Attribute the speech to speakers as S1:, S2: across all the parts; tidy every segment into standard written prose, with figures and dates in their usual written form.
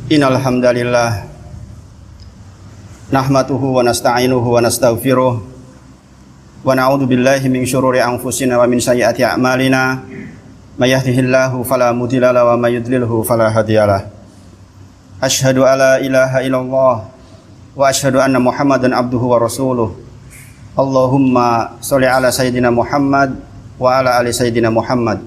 S1: Innal hamdalillah nahmaduhu wa nasta'inuhu wa nastaghfiruh wa na'udzu billahi min syururi anfusina wa min sayyiati a'malina may yahdihillahu fala mudilla lahu wa may yudlilhu fala hadiyalah. Asyhadu alla ilaha illallah wa asyhadu anna Muhammadan abduhu wa rasuluh. Allahumma sholli ala sayyidina Muhammad wa ala ali sayyidina Muhammad.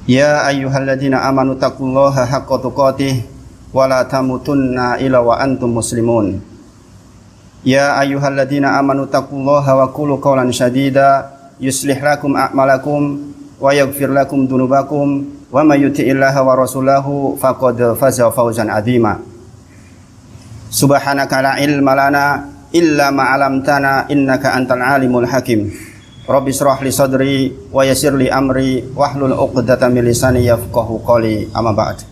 S1: Ya ayyuhalladzina amanu taqullaha haqqa tuqatih wa la tamutunna illa wa antum muslimun. Ya ayyuhalladzina amanu taqullaha wa qulu qawlan sadida yuslih lakum a'malakum wa yaghfir lakum dzunubakum wa may yuti'illaha wa rasulahu faqad faza fawzan 'azima. Subhanaka la ilma lana illa ma 'allamtana innaka antal alimul hakim. Rabbi shrah li sadri wa yassir li amri wahlul 'uqdatam min lisani yafqahu qawli. Amma ba'd.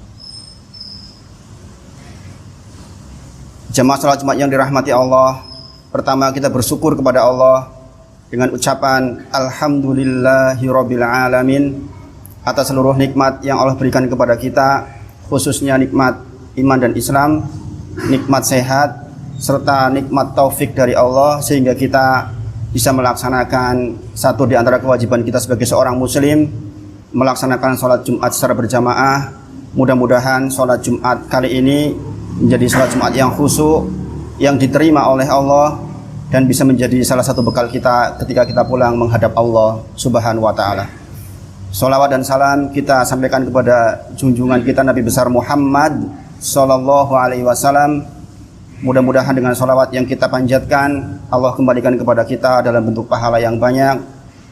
S1: Jemaah salat Jumat yang dirahmati Allah, pertama kita bersyukur kepada Allah dengan ucapan alhamdulillahirabbil alamin atas seluruh nikmat yang Allah berikan kepada kita, khususnya nikmat iman dan Islam, nikmat sehat serta nikmat taufik dari Allah sehingga kita bisa melaksanakan satu di antara kewajiban kita sebagai seorang muslim, melaksanakan sholat Jumat secara berjamaah. Mudah-mudahan sholat Jumat kali ini menjadi sholat Jumat yang khusyuk, yang diterima oleh Allah, dan bisa menjadi salah satu bekal kita ketika kita pulang menghadap Allah Subhanahu wa ta'ala. Sholawat dan salam kita sampaikan kepada junjungan kita Nabi besar Muhammad sallallahu alaihi wasallam. Mudah-mudahan dengan sholawat yang kita panjatkan, Allah kembalikan kepada kita dalam bentuk pahala yang banyak,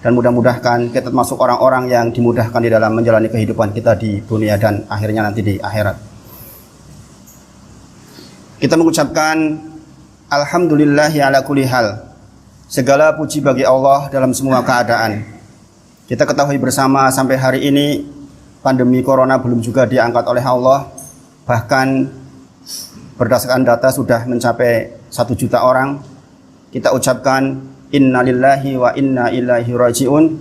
S1: dan mudah-mudahan kita termasuk orang-orang yang dimudahkan di dalam menjalani kehidupan kita di dunia dan akhirnya nanti di akhirat. Kita mengucapkan alhamdulillahi ala kulli hal. Segala puji bagi Allah dalam semua keadaan. Kita ketahui bersama sampai hari ini pandemi corona belum juga diangkat oleh Allah. Bahkan berdasarkan data sudah mencapai 1 juta orang. Kita ucapkan innalillahi wa inna ilaihi raji'un.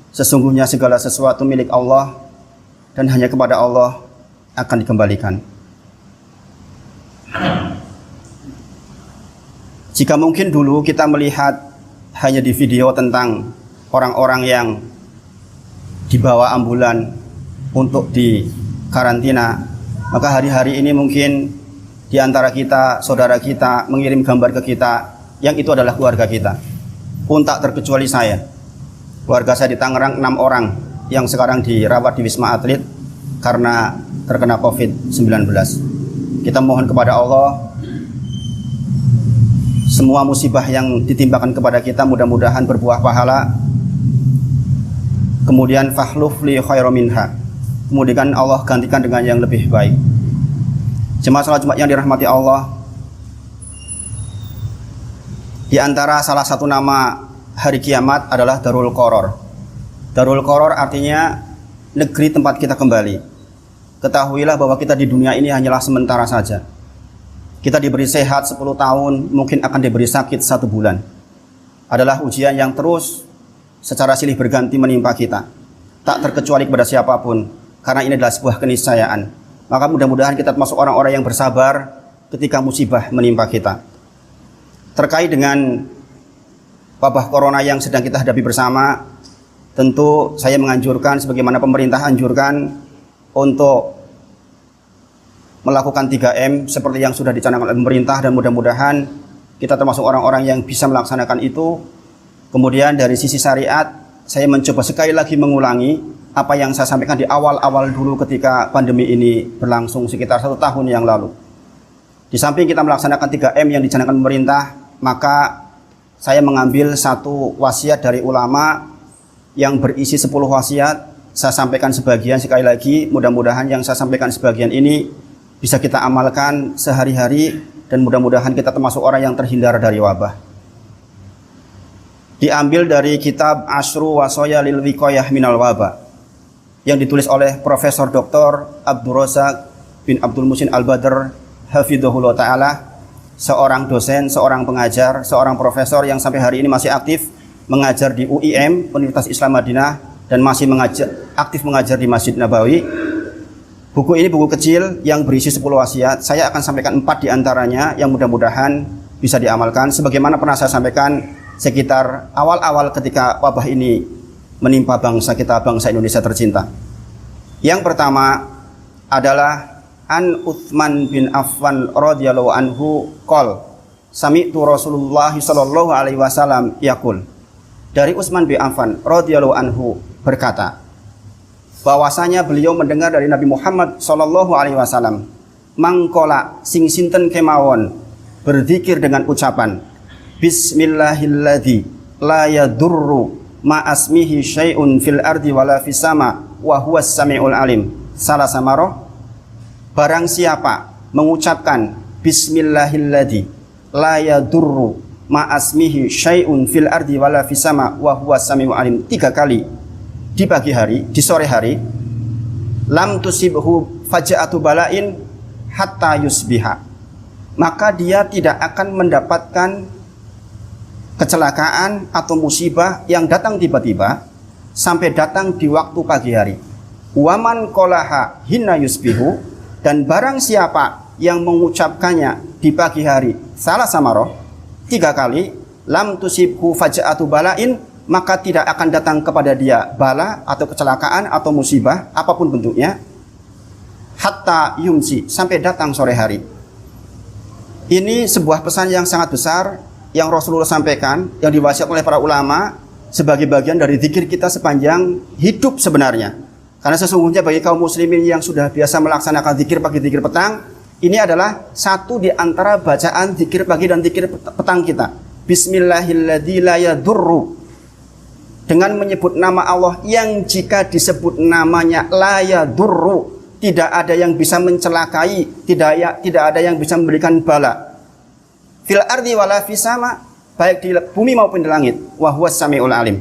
S1: Sesungguhnya segala sesuatu milik Allah dan hanya kepada Allah akan dikembalikan. Jika mungkin dulu kita melihat hanya di video tentang orang-orang yang dibawa ambulan untuk di karantina, maka hari-hari ini mungkin di antara kita, saudara kita mengirim gambar ke kita yang itu adalah keluarga kita. Pun tak terkecuali saya. Keluarga saya di Tangerang 6 orang yang sekarang dirawat di Wisma Atlet karena terkena COVID-19. Kita mohon kepada Allah, semua musibah yang ditimpakan kepada kita mudah-mudahan berbuah pahala. Kemudian fakhluf li khairum minha. Kemudian Allah gantikan dengan yang lebih baik. Jemaah salat Jumat yang dirahmati Allah, di antara salah satu nama hari kiamat adalah Darul Qaror. Darul Qaror artinya negeri tempat kita kembali. Ketahuilah bahwa kita di dunia ini hanyalah sementara saja. Kita diberi sehat 10 tahun, mungkin akan diberi sakit 1 bulan. Adalah ujian yang terus secara silih berganti menimpa kita, tak terkecuali kepada siapapun, karena ini adalah sebuah keniscayaan. Maka mudah-mudahan kita termasuk orang-orang yang bersabar ketika musibah menimpa kita. Terkait dengan wabah corona yang sedang kita hadapi bersama, tentu saya menganjurkan sebagaimana pemerintah anjurkan untuk melakukan 3M seperti yang sudah dicanangkan oleh pemerintah, dan mudah-mudahan kita termasuk orang-orang yang bisa melaksanakan itu. Kemudian dari sisi syariat, saya mencoba sekali lagi mengulangi apa yang saya sampaikan di awal-awal dulu ketika pandemi ini berlangsung sekitar 1 tahun yang lalu. Di samping kita melaksanakan 3M yang dicanangkan pemerintah, maka saya mengambil satu wasiat dari ulama yang berisi 10 wasiat. Saya sampaikan sebagian sekali lagi, mudah-mudahan yang saya sampaikan sebagian ini bisa kita amalkan sehari-hari, dan mudah-mudahan kita termasuk orang yang terhindar dari wabah. Diambil dari kitab Asyru Wasaya lil Wiqayah minal Wabah yang ditulis oleh Profesor Dr. Abdul Razak bin Abdul Muhsin Al-Badr hafidhahullah ta'ala, seorang dosen, seorang pengajar, seorang profesor yang sampai hari ini masih aktif mengajar di UIM, Universitas Islam Madinah, dan masih aktif mengajar di Masjid Nabawi. Buku ini buku kecil yang berisi 10 wasiat. Saya akan sampaikan 4 di antaranya yang mudah-mudahan bisa diamalkan. Sebagaimana pernah saya sampaikan sekitar awal-awal ketika wabah ini menimpa bangsa kita, bangsa Indonesia tercinta. Yang pertama adalah An Utsman bin Affan radhiyallahu anhu qol sami'tu Rasulullah sallallahu alaihi wasallam yaqul. Dari Utsman bin Affan radhiyallahu anhu berkata, bahwasanya beliau mendengar dari Nabi Muhammad sallallahu alaihi wasallam, mangkola sing sinten kemawon berzikir dengan ucapan bismillahilladzi la yadurru ma asmihi syai'un fil ardi wala fis sama wa huwas samiul alim salasa marah. Barang siapa mengucapkan bismillahilladzi la yadurru ma asmihi syai'un fil ardi wala fis sama wa huwas samiul alim 3 kali di pagi hari, di sore hari, lam tusibhu faja'atu bala'in hatta yusbiha, maka dia tidak akan mendapatkan kecelakaan atau musibah yang datang tiba-tiba sampai datang di waktu pagi hari. Waman qolaha hina yusbihu, dan barang siapa yang mengucapkannya di pagi hari salah samaroh 3 kali, lam tusibhu faja'atu bala'in, maka tidak akan datang kepada dia bala atau kecelakaan atau musibah apapun bentuknya hatta yumsi, sampai datang sore hari. Ini sebuah pesan yang sangat besar yang Rasulullah sampaikan, yang diwasiatkan oleh para ulama sebagai bagian dari zikir kita sepanjang hidup sebenarnya. Karena sesungguhnya bagi kaum muslimin yang sudah biasa melaksanakan zikir pagi, zikir petang, ini adalah satu di antara bacaan zikir pagi dan zikir petang kita. Bismillahilladzi la yadurru, dengan menyebut nama Allah yang jika disebut namanya la yadurru, tidak ada yang bisa mencelakai, tidak ada yang bisa memberikan bala. Fil ardi wala fis sama, baik di bumi maupun di langit. Wa huwas samiul alim.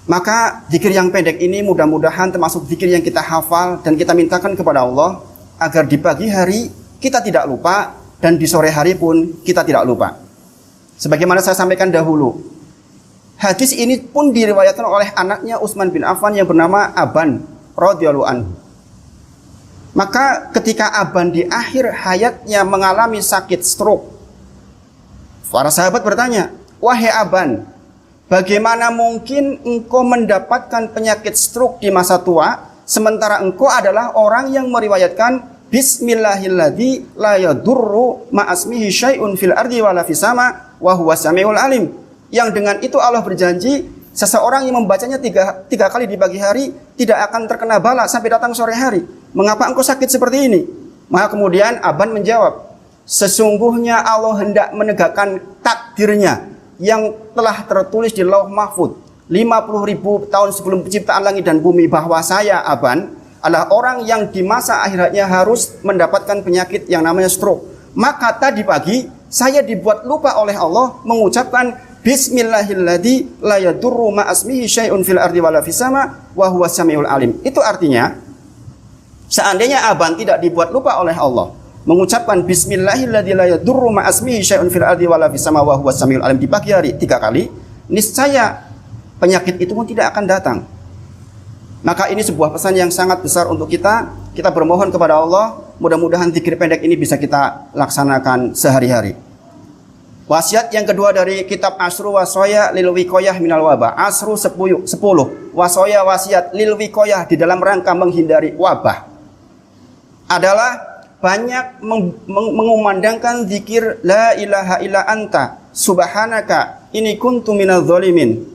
S1: Maka zikir yang pendek ini mudah-mudahan termasuk zikir yang kita hafal dan kita mintakan kepada Allah agar di pagi hari kita tidak lupa dan di sore hari pun kita tidak lupa. Sebagaimana saya sampaikan dahulu, hadis ini pun diriwayatkan oleh anaknya Utsman bin Affan yang bernama Aban radhiyallahu anhu. Maka ketika Aban di akhir hayatnya mengalami sakit stroke, para sahabat bertanya, "Wahai Aban, bagaimana mungkin engkau mendapatkan penyakit stroke di masa tua sementara engkau adalah orang yang meriwayatkan bismillahilladzi la yadurru ma asmihi syai'un fil ardi wala fis sama wa huwas samiul alim." Yang dengan itu Allah berjanji seseorang yang membacanya tiga kali di pagi hari tidak akan terkena bala sampai datang sore hari. Mengapa engkau sakit seperti ini? Maka kemudian Aban menjawab, sesungguhnya Allah hendak menegakkan takdirnya yang telah tertulis di Lauh Mahfuz 50.000 tahun sebelum penciptaan langit dan bumi, bahwa saya Aban adalah orang yang di masa akhiratnya harus mendapatkan penyakit yang namanya stroke. Maka tadi pagi saya dibuat lupa oleh Allah mengucapkan bismillahilladzi la yadurru ma asmihi syai'un fil ardi wala fis sama wa huwas samiul alim. Itu artinya seandainya Aban tidak dibuat lupa oleh Allah mengucapkan bismillahilladzi la yadurru ma asmihi syai'un fil ardi wala fis sama wa huwas samiul alim di pagi hari 3 kali, niscaya penyakit itu pun tidak akan datang. Maka ini sebuah pesan yang sangat besar untuk kita. Kita bermohon kepada Allah, mudah-mudahan zikir pendek ini bisa kita laksanakan sehari-hari. Wasiat yang kedua dari kitab Asru Wasoya lil Wiqoyah minal wabah. Asru 10 Wasoya wasiat lil Wiqoyah di dalam rangka menghindari wabah adalah banyak mengumandangkan zikir la ilaha illa anta subhanaka inni kuntu minadz zalimin.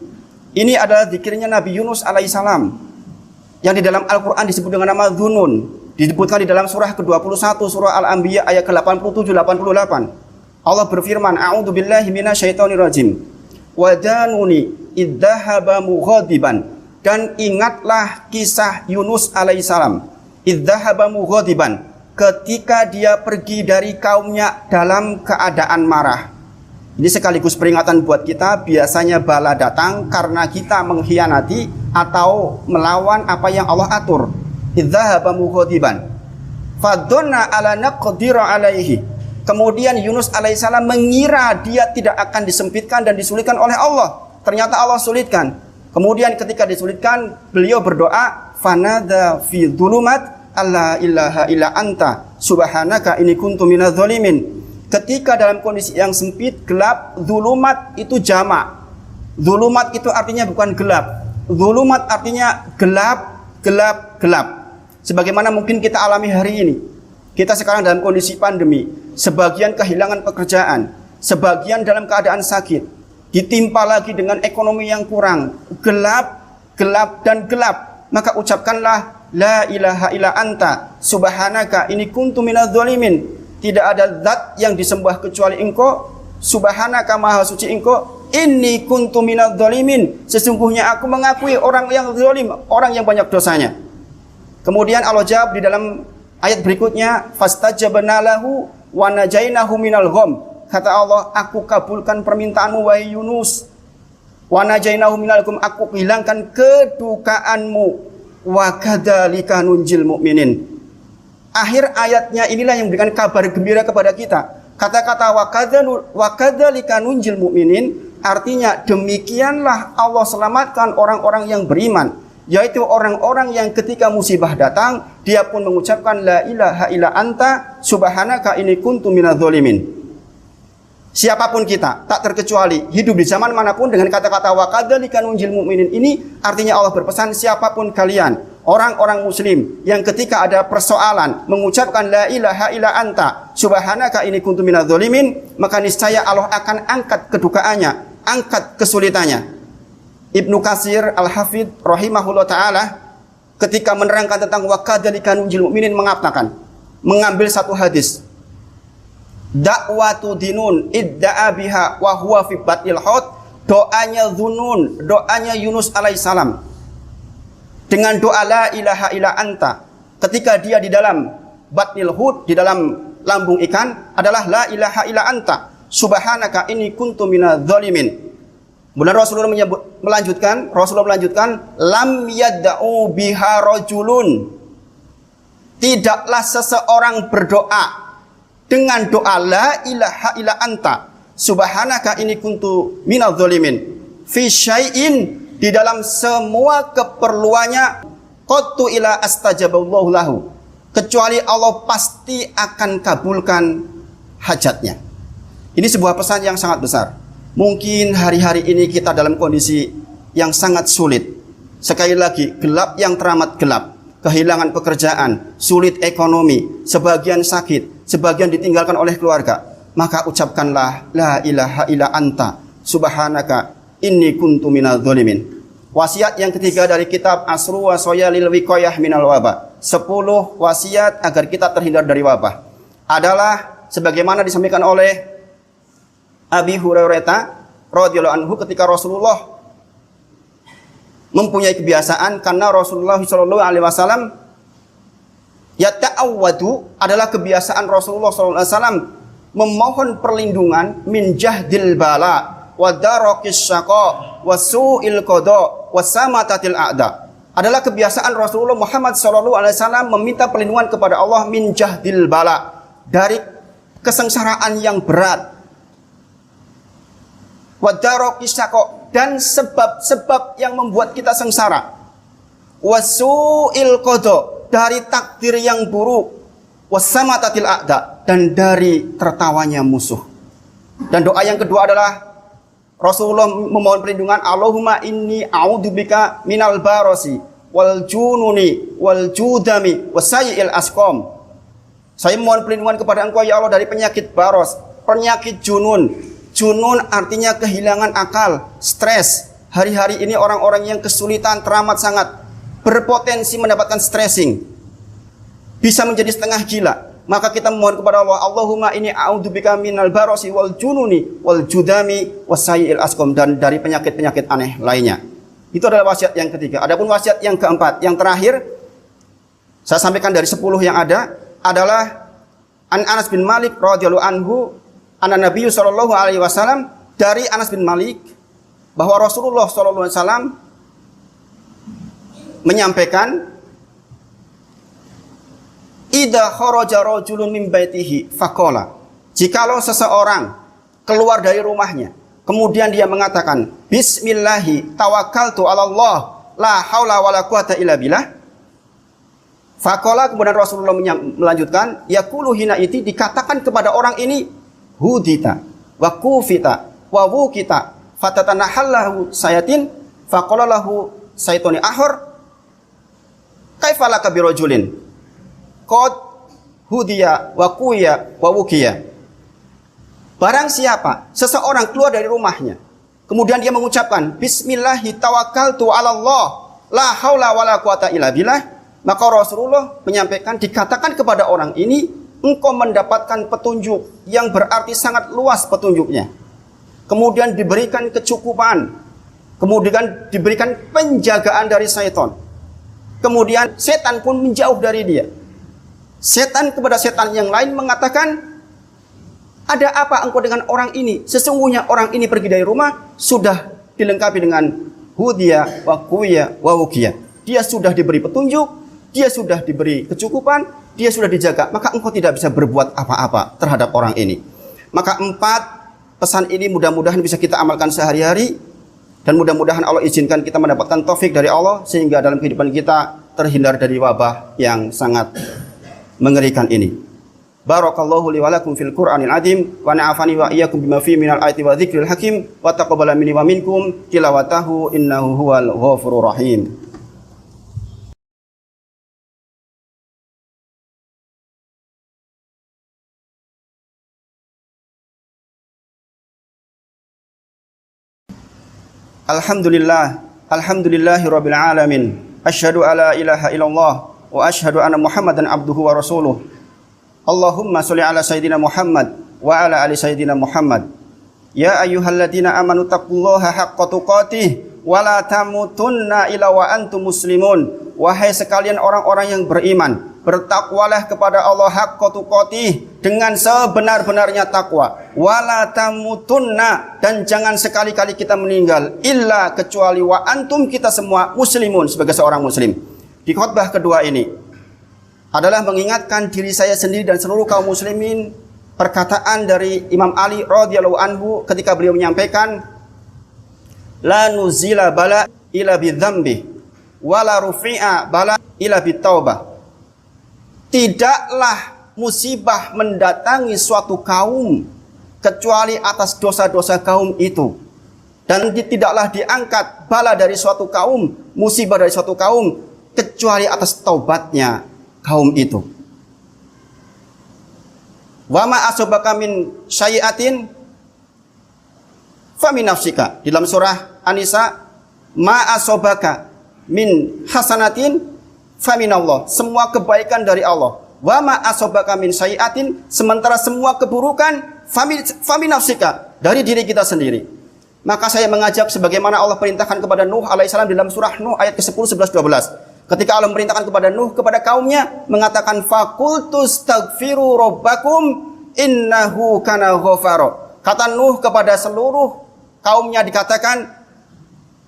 S1: Ini adalah zikirnya Nabi Yunus alaihissalam yang di dalam Al-Quran disebut dengan nama Dzunun. Disebutkan di dalam surah ke-21 surah Al-Anbiya ayat ke-87-88. Allah berfirman, a'udzu billahi minasyaitonir rajim. Wa danuni idzahaba mughadiban, dan ingatlah kisah Yunus alaihissalam. Idzahaba mughadiban, ketika dia pergi dari kaumnya dalam keadaan marah. Ini sekaligus peringatan buat kita, biasanya bala datang karena kita mengkhianati atau melawan apa yang Allah atur. Idzahaba mughadiban fadonna ala naqdira alaihi. Kemudian Yunus alaihissalam mengira dia tidak akan disempitkan dan disulitkan oleh Allah. Ternyata Allah sulitkan. Kemudian ketika disulitkan, beliau berdoa, fanada fi dzulumat alla ilaha illa anta subhanaka inni kuntu minadz zalimin. Ketika dalam kondisi yang sempit, gelap, zulumat itu jamak. Zulumat itu artinya bukan gelap. Zulumat artinya gelap, gelap, gelap. Sebagaimana mungkin kita alami hari ini. Kita sekarang dalam kondisi pandemi, sebagian kehilangan pekerjaan, sebagian dalam keadaan sakit, ditimpa lagi dengan ekonomi yang kurang, gelap, gelap, dan gelap. Maka ucapkanlah la ilaha illa anta subhanaka inni kuntu minadz zalimin. Tidak ada zat yang disembah kecuali Engkau, subhanaka maha suci Engkau, inni kuntu minadz zalimin. Sesungguhnya aku mengakui orang yang zalim, orang yang banyak dosanya. Kemudian Allah jawab di dalam ayat berikutnya, fastajabna lahu wa najainahu minal gham. Kata Allah, aku kabulkan permintaanmu wahai Yunus. Wa najainahu minal gham, aku hilangkan kedukaanmu. Wa kadzalika nunjil mu'minin. Akhir ayatnya inilah yang memberikan kabar gembira kepada kita. Kata-kata wa kadzalika nunjil mu'minin artinya demikianlah Allah selamatkan orang-orang yang beriman, yaitu orang-orang yang ketika musibah datang dia pun mengucapkan la ilaha illa anta subhanaka inni kuntu minadz zalimin. Siapapun kita, tak terkecuali, hidup di zaman manapun dengan kata-kata wa kadzalika nunjil mu'minin ini artinya Allah berpesan siapapun kalian, orang-orang muslim yang ketika ada persoalan mengucapkan la ilaha illa anta subhanaka inni kuntu minadz zalimin, maka niscaya Allah akan angkat kedukaannya, angkat kesulitannya. Ibnu Katsir Al-Hafidz rahimahullah ta'ala ketika menerangkan tentang wa kadzalika nunjil mu'minin mengatakan, mengambil satu hadis, dakwatu dinun idda'a biha wa huwa fi batil hud, doanya Dzunun, doanya Yunus alaihissalam dengan doa la ilaha illa anta ketika dia di dalam batnil hud, di dalam lambung ikan adalah la ilaha illa anta subhanaka inni kuntu minadz zalimin. Kemudian Rasulullah melanjutkan lam yadda'u biha rajulun, tidaklah seseorang berdoa dengan doa la ilaha illa anta subhanaka inni kuntu minadz zalimin fi syai'in, di dalam semua keperluannya, qattu ila astajaballahu lahu, kecuali Allah pasti akan kabulkan hajatnya. Ini sebuah pesan yang sangat besar. Mungkin hari-hari ini kita dalam kondisi yang sangat sulit. Sekali lagi, gelap yang teramat gelap. Kehilangan pekerjaan, sulit ekonomi, sebagian sakit, sebagian ditinggalkan oleh keluarga. Maka ucapkanlah la ilaha illa anta subhanaka inni kuntu minadz zalimin. Wasiat yang ketiga dari kitab Asru Wasaya lil Wiqayah minal wabah. 10 wasiat agar kita terhindar dari wabah adalah sebagaimana disampaikan oleh Abi Hurairah radhiyallahu anhu ketika Rasulullah mempunyai kebiasaan, karena Rasulullah sallallahu alaihi wasallam yata'awwadu, adalah kebiasaan Rasulullah sallallahu alaihi wasallam memohon perlindungan min jahdil bala wa darakis syaqa wa su'il qada wa samatatil a'da. Adalah kebiasaan Rasulullah Muhammad sallallahu alaihi wasallam meminta perlindungan kepada Allah min jahdil bala, dari kesengsaraan yang berat, wadarakis syaqa, dan sebab-sebab yang membuat kita sengsara, wasu'il qada, dari takdir yang buruk, wasamatatil a'da, dan dari tertawanya musuh. Dan doa yang kedua adalah Rasulullah memohon perlindungan, Allahumma inni a'udzubika minal barasi wal jununi wal judami wasayil asqam. Saya mohon perlindungan kepada Engkau ya Allah dari penyakit baros, penyakit junun. Junun artinya kehilangan akal, stres. Hari-hari ini orang-orang yang kesulitan teramat sangat, berpotensi mendapatkan stressing, bisa menjadi setengah gila. Maka kita memohon kepada Allah, Allahumma inni a'udzubika minal barasi wal jununi wal judami wasayil asqam, dan dari penyakit-penyakit aneh lainnya. Itu adalah wasiat yang ketiga. Adapun wasiat yang keempat, yang terakhir, saya sampaikan dari 10 yang ada, adalah An Anas bin Malik radhiyallahu anhu anna Nabi sallallahu alaihi wasallam, dari Anas bin Malik bahwa Rasulullah sallallahu alaihi wasallam menyampaikan, idza kharaja rajulun min baitihi faqala, jikalau seseorang keluar dari rumahnya kemudian dia mengatakan bismillahi tawakkaltu 'ala Allah la haula wala quwata illa billah, Faqala, kemudian Rasulullah melanjutkan, yaqulu hina iti, dikatakan kepada orang ini, hudita wa kufita wa wukita fatatanahallahu sayatin faqala lahu saytuni ahur kaifalaka birajulin qad hudiya wa kuya wa wukiya. Barang siapa seseorang keluar dari rumahnya, kemudian dia mengucapkan bismillahi tawakkaltu 'alallah la haula wala quwata illa billah, maka Rasulullah menyampaikan, dikatakan kepada orang ini, engkau mendapatkan petunjuk yang berarti sangat luas petunjuknya. Kemudian diberikan kecukupan, kemudian diberikan penjagaan dari syaitan. Kemudian setan pun menjauh dari dia. Setan kepada setan yang lain mengatakan, ada apa engkau dengan orang ini? Sesungguhnya orang ini pergi dari rumah sudah dilengkapi dengan hudiya wa kuya wa wukiya. Dia sudah diberi petunjuk, dia sudah diberi kecukupan, dia sudah dijaga, maka engkau tidak bisa berbuat apa-apa terhadap orang ini. Maka 4 pesan ini mudah-mudahan bisa kita amalkan sehari-hari, dan mudah-mudahan Allah izinkan kita mendapatkan taufik dari Allah sehingga dalam kehidupan kita terhindar dari wabah yang sangat mengerikan ini. Barakallahu li wa lakum fil Qur'anil azim wa na'afani wa iyyakum bima fihi minal ayati wa dzikril hakim wa taqabbala minni wa minkum tilawatahu innahu huwal ghafurur rahim. Alhamdulillah, alhamdulillahirabbil alamin. Asyhadu alla ilaha illallah wa asyhadu anna Muhammadan abduhu wa rasuluh. Allahumma sholli ala sayyidina Muhammad wa ala ali sayyidina Muhammad. Ya ayyuhalladzina amanu taqullaha haqqa tuqatih wa la tamutunna illa wa antum muslimun. Wahai sekalian orang-orang yang beriman, bertakwalah kepada Allah haqqa tuqatih, dengan sebenar-benarnya takwa. Wala tamutunna, dan jangan sekali-kali kita meninggal illa kecuali wa antum, kita semua muslimun, sebagai seorang muslim. Di khutbah kedua ini adalah mengingatkan diri saya sendiri dan seluruh kaum muslimin perkataan dari Imam Ali radhiyallahu anhu ketika beliau menyampaikan, la nuzila bala ila bidzambi wala rufi'a bala ila bitaubah. Tidaklah musibah mendatangi suatu kaum kecuali atas dosa-dosa kaum itu, dan tidaklah diangkat bala dari suatu kaum, musibah dari suatu kaum, kecuali atas taubatnya kaum itu. Wa ma asabaka min syai'atin fa min nafsika. Di dalam surah An-Nisa, ma asabaka min hasanatin fa min Allah. Semua kebaikan dari Allah. Wa ma asabaka min syai'atin, sementara semua keburukan fa min nafsika, dari diri kita sendiri. Maka saya mengajak sebagaimana Allah perintahkan kepada Nuh alaihissalam di dalam surah Nuh ayat ke-10, 11, 12. Ketika Allah memerintahkan kepada Nuh, kepada kaumnya, mengatakan faqultus taghfiru rabbakum innahu kana ghafara. Kata Nuh kepada seluruh kaumnya dikatakan,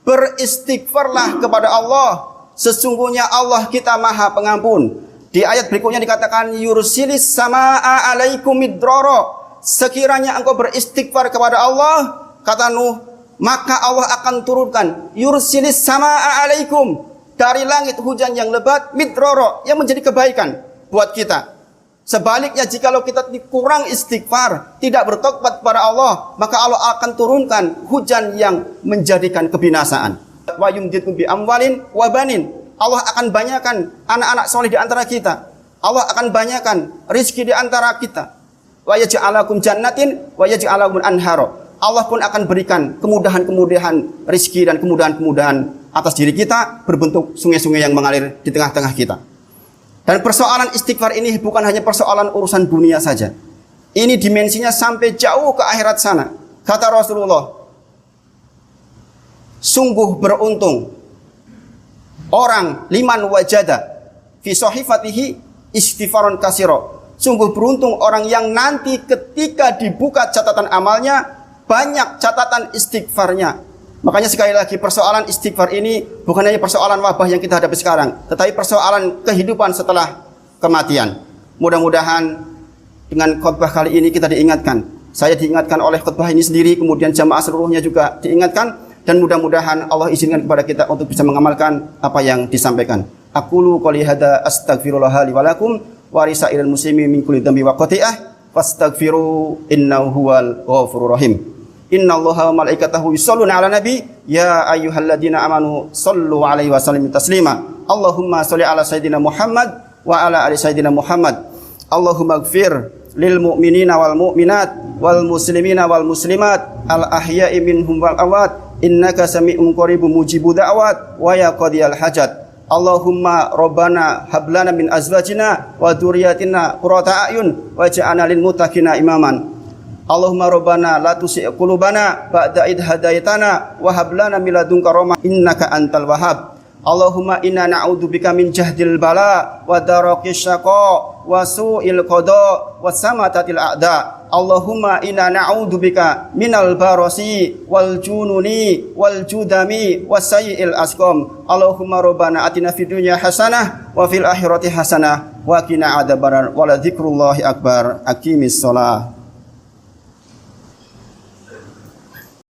S1: beristighfarlah kepada Allah, sesungguhnya Allah kita Maha Pengampun. Di ayat berikutnya dikatakan yursilis samaa alaikum midrara. Sekiranya engkau beristighfar kepada Allah, kata Nuh, maka Allah akan turunkan yursilis samaa alaikum, dari langit hujan yang lebat, midrara, yang menjadi kebaikan buat kita. Sebaliknya, jikalau kita kurang istighfar, tidak bertobat kepada Allah, maka Allah akan turunkan hujan yang menjadikan kebinasaan. Wa yumditkum bi amwalin wa banin. Allah akan banyakkan anak-anak soleh di antara kita. Allah akan banyakkan rizki di antara kita. Wa yaj'alakum jannatin wa yaj'alakum anhara. Allah pun akan berikan kemudahan-kemudahan rizki dan kemudahan-kemudahan atas diri kita, berbentuk sungai-sungai yang mengalir di tengah-tengah kita. Dan persoalan istighfar ini bukan hanya persoalan urusan dunia saja. Ini dimensinya sampai jauh ke akhirat sana. Kata Rasulullah, sungguh beruntung orang liman wajada fi sahifatihi istighfaron kasiro. Sungguh beruntung orang yang nanti ketika dibuka catatan amalnya, banyak catatan istighfarnya. Makanya sekali lagi, persoalan istighfar ini bukan hanya persoalan wabah yang kita hadapi sekarang, tetapi persoalan kehidupan setelah kematian. Mudah-mudahan dengan khutbah kali ini kita diingatkan. Saya diingatkan oleh khutbah ini sendiri, kemudian jamaah seluruhnya juga diingatkan, dan mudah-mudahan Allah izinkan kepada kita untuk bisa mengamalkan apa yang disampaikan. Aqulu qouli hadza astaghfirullah li wa lakum wa lisairil muslimin min kulli dhanbi wa khati'ah fastaghfiru innahu huwal ghafurur rahim. Innallaha wa malaikatahu yusholluna 'alan nabi ya ayyuhalladzina amanu shallu 'alaihi wa sallimu taslima. Allahumma shalli 'ala sayyidina Muhammad wa 'ala ali sayyidina Muhammad. Allahumma ighfir lil mu'minina wal mu'minat wal muslimina wal muslimat al ahya'i minhum wal amwat innaka sami'un qaribun mujibud da'wat wa ya qadiyal hajat. Allahumma rabbana hab lana min azwajina wa dzurriyyatina qurrata a'yun waj'alna lil muttaqina imaman. Allahumma rabbana la tuzigh qulubana ba'da idh hadaitana wa hab lana min ladunka rahmah innaka antal wahhab. Allahumma inna na'udzubika min jahdil bala wa darakis syaqa wa su'il qada wa samatatil a'da. Allahumma inna na'udzubika minal barasi wal jununi wal judami wasayyi'il asqam. Allahumma rabbana atina fid dunya hasanah wa fil akhirati hasanah wa qina adzabannar wa la dzikrullahi akbar. Aqimis shalah.